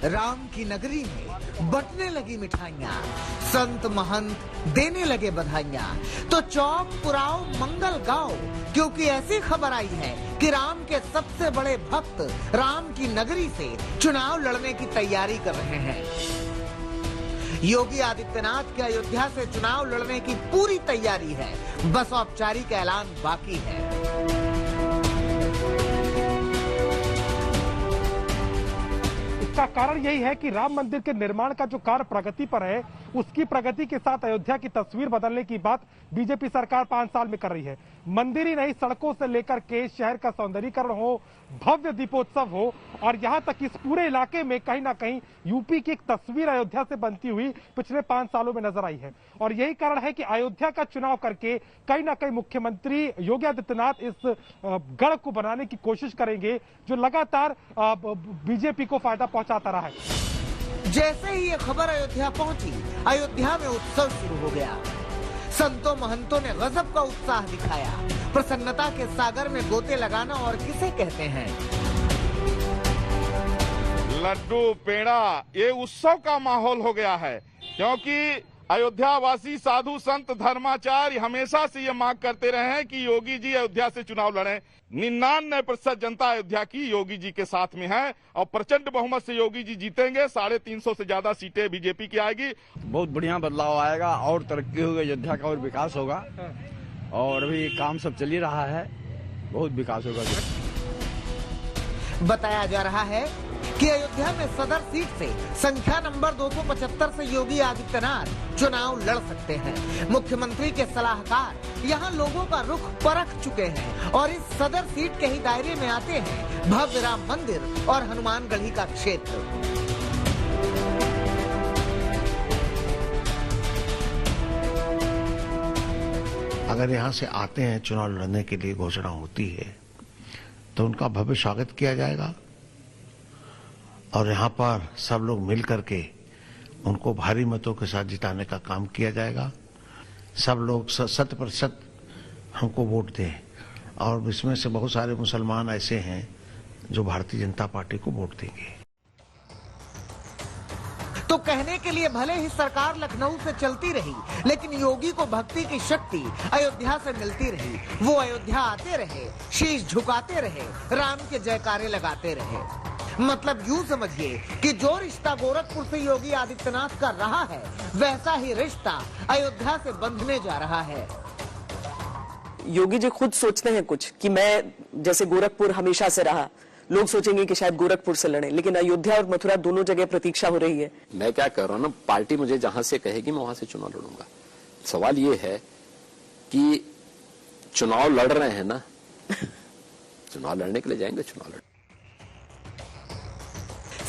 राम की नगरी में बंटने लगी मिठाइयाँ, संत महंत देने लगे बधाइयाँ। तो चौक पुराओ मंगल गाओ, क्योंकि ऐसी खबर आई है कि राम के सबसे बड़े भक्त राम की नगरी से चुनाव लड़ने की तैयारी कर रहे हैं। योगी आदित्यनाथ के अयोध्या से चुनाव लड़ने की पूरी तैयारी है, बस औपचारिक ऐलान बाकी है। इसका कारण यही है कि राम मंदिर के निर्माण का जो कार्य प्रगति पर है, उसकी प्रगति के साथ अयोध्या की तस्वीर बदलने की बात बीजेपी सरकार 5 साल में कर रही है। मंदिर ही नहीं, सड़कों से लेकर के शहर का सौंदर्यीकरण हो, भव्य दीपोत्सव हो, और यहां तक इस पूरे इलाके में कहीं ना कहीं यूपी की एक तस्वीर अयोध्या से बनती हुई पिछले 5 सालों में नजर आई है। और यही कारण है कि अयोध्या का चुनाव करके कहीं ना कहीं मुख्यमंत्री योगी आदित्यनाथ इस गढ़ को बनाने की कोशिश करेंगे, जो लगातार बीजेपी को फायदा पहुंचाता रहा है। जैसे ही ये खबर अयोध्या पहुंची, अयोध्या में उत्सव शुरू हो गया। संतों महंतों ने गजब का उत्साह दिखाया। प्रसन्नता के सागर में गोते लगाना और किसे कहते हैं। लड्डू पेड़ा, ये उत्सव का माहौल हो गया है, क्योंकि अयोध्या वासी साधु संत धर्माचार्य हमेशा से ये मांग करते रहे हैं कि योगी जी अयोध्या से चुनाव लड़ें। 99% जनता अयोध्या की योगी जी के साथ में है और प्रचंड बहुमत से योगी जी जीतेंगे। 350 से ज्यादा सीटें बीजेपी की आएगी। बहुत बढ़िया बदलाव आएगा और तरक्की होगी अयोध्या का और विकास होगा। और अभी काम सब चल ही रहा है, बहुत विकास होगा। बताया जा रहा है कि अयोध्या में सदर सीट से संख्या नंबर 275 से योगी आदित्यनाथ चुनाव लड़ सकते हैं। मुख्यमंत्री के सलाहकार यहां लोगों का रुख परख चुके हैं और इस सदर सीट के ही दायरे में आते हैं भव्य राम मंदिर और हनुमानगढ़ी का क्षेत्र। अगर यहाँ से आते हैं चुनाव लड़ने के लिए, घोषणा होती है तो उनका भव्य स्वागत किया जाएगा और यहाँ पर सब लोग मिल करके उनको भारी मतों के साथ जिताने का काम किया जाएगा। सब लोग 100% हमको वोट दें और इसमें से बहुत सारे मुसलमान ऐसे हैं जो भारतीय जनता पार्टी को वोट देंगे। तो कहने के लिए भले ही सरकार लखनऊ से चलती रही, लेकिन योगी को भक्ति की शक्ति अयोध्या से मिलती रही। वो अयोध्या आते रहे, शीश झुकाते रहे, राम के जयकारे लगाते रहे। मतलब यूं समझिए कि जो रिश्ता गोरखपुर से योगी आदित्यनाथ का रहा है, वैसा ही रिश्ता अयोध्या से बंधने जा रहा है। योगी जी खुद सोचते हैं कुछ कि मैं जैसे गोरखपुर हमेशा से रहा, लोग सोचेंगे कि शायद गोरखपुर से लड़े, लेकिन अयोध्या और मथुरा दोनों जगह प्रतीक्षा हो रही है। मैं क्या कर रहा हूँ ना, पार्टी मुझे जहां से कहेगी मैं वहां से चुनाव लड़ूंगा। सवाल ये है कि चुनाव लड़ रहे हैं ना चुनाव लड़ने के लिए जाएंगे, चुनाव लड़।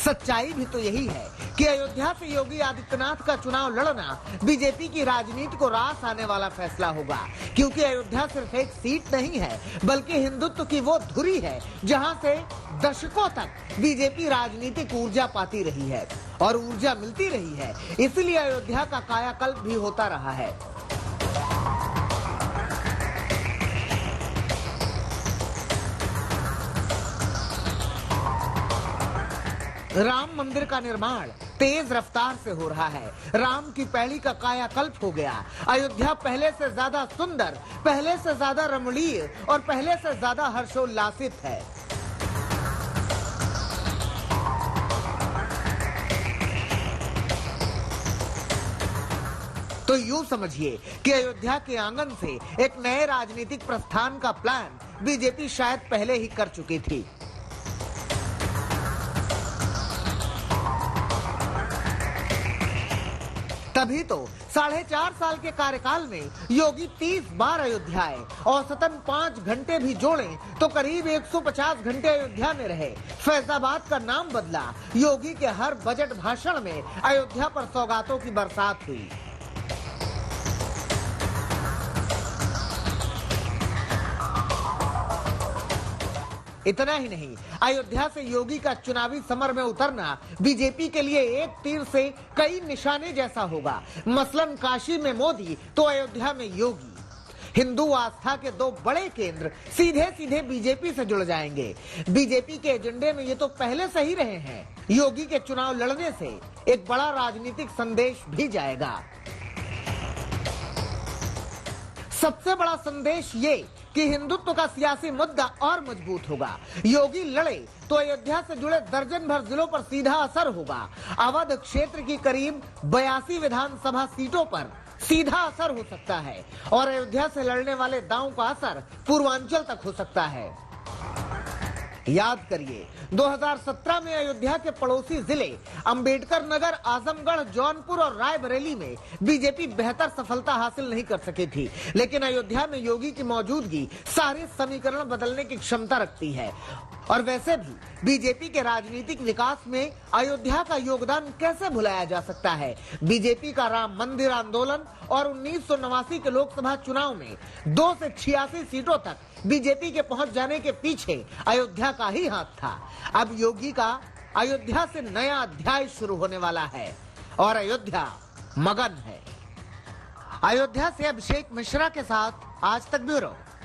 सच्चाई भी तो यही है कि अयोध्या से योगी आदित्यनाथ का चुनाव लड़ना बीजेपी की राजनीति को रास आने वाला फैसला होगा, क्योंकि अयोध्या सिर्फ एक सीट नहीं है, बल्कि हिंदुत्व की वो धुरी है जहां से दशकों तक बीजेपी राजनीतिक ऊर्जा पाती रही है और ऊर्जा मिलती रही है। इसलिए अयोध्या का कायाकल्प भी होता रहा है। राम मंदिर का निर्माण तेज रफ्तार से हो रहा है। राम की पैड़ी का कायाकल्प हो गया। अयोध्या पहले से ज्यादा सुंदर, पहले से ज्यादा रमणीय और पहले से ज्यादा हर्षोल्लासित है। तो यूं समझिए कि अयोध्या के आंगन से एक नए राजनीतिक प्रस्थान का प्लान बीजेपी शायद पहले ही कर चुकी थी। तभी तो 4.5 साल के कार्यकाल में योगी 30 बार अयोध्या आए। औसतन 5 घंटे भी जोड़ें तो करीब 150 घंटे अयोध्या में रहे। फैजाबाद का नाम बदला। योगी के हर बजट भाषण में अयोध्या पर सौगातों की बरसात हुई। इतना ही नहीं, अयोध्या से योगी का चुनावी समर में उतरना बीजेपी के लिए एक तीर से कई निशाने जैसा होगा। मसलन काशी में मोदी तो अयोध्या में योगी। हिंदू आस्था के दो बड़े केंद्र सीधे सीधे बीजेपी से जुड़ जाएंगे। बीजेपी के एजेंडे में ये तो पहले से ही रहे हैं। योगी के चुनाव लड़ने से एक बड़ा राजनीतिक संदेश भी जाएगा। सबसे बड़ा संदेश ये कि हिंदुत्व का सियासी मुद्दा और मजबूत होगा। योगी लड़े तो अयोध्या से जुड़े दर्जन भर जिलों पर सीधा असर होगा। अवध क्षेत्र की करीब 82 विधानसभा सीटों पर सीधा असर हो सकता है और अयोध्या से लड़ने वाले दांव का असर पूर्वांचल तक हो सकता है। याद करिए 2017 में अयोध्या के पड़ोसी जिले अंबेडकर नगर, आजमगढ़, जौनपुर और रायबरेली में बीजेपी बेहतर सफलता हासिल नहीं कर सकी थी, लेकिन अयोध्या में योगी की मौजूदगी सारे समीकरण बदलने की क्षमता रखती है। और वैसे भी बीजेपी के राजनीतिक विकास में अयोध्या का योगदान कैसे भुलाया जा सकता है। बीजेपी का राम मंदिर आंदोलन और 1989 के लोकसभा चुनाव में 2 से 86 सीटों तक बीजेपी के पहुंच जाने के पीछे अयोध्या का ही हाथ था। अब योगी का अयोध्या से नया अध्याय शुरू होने वाला है और अयोध्या मगन है। अयोध्या से अभिषेक मिश्रा के साथ आज तक ब्यूरो।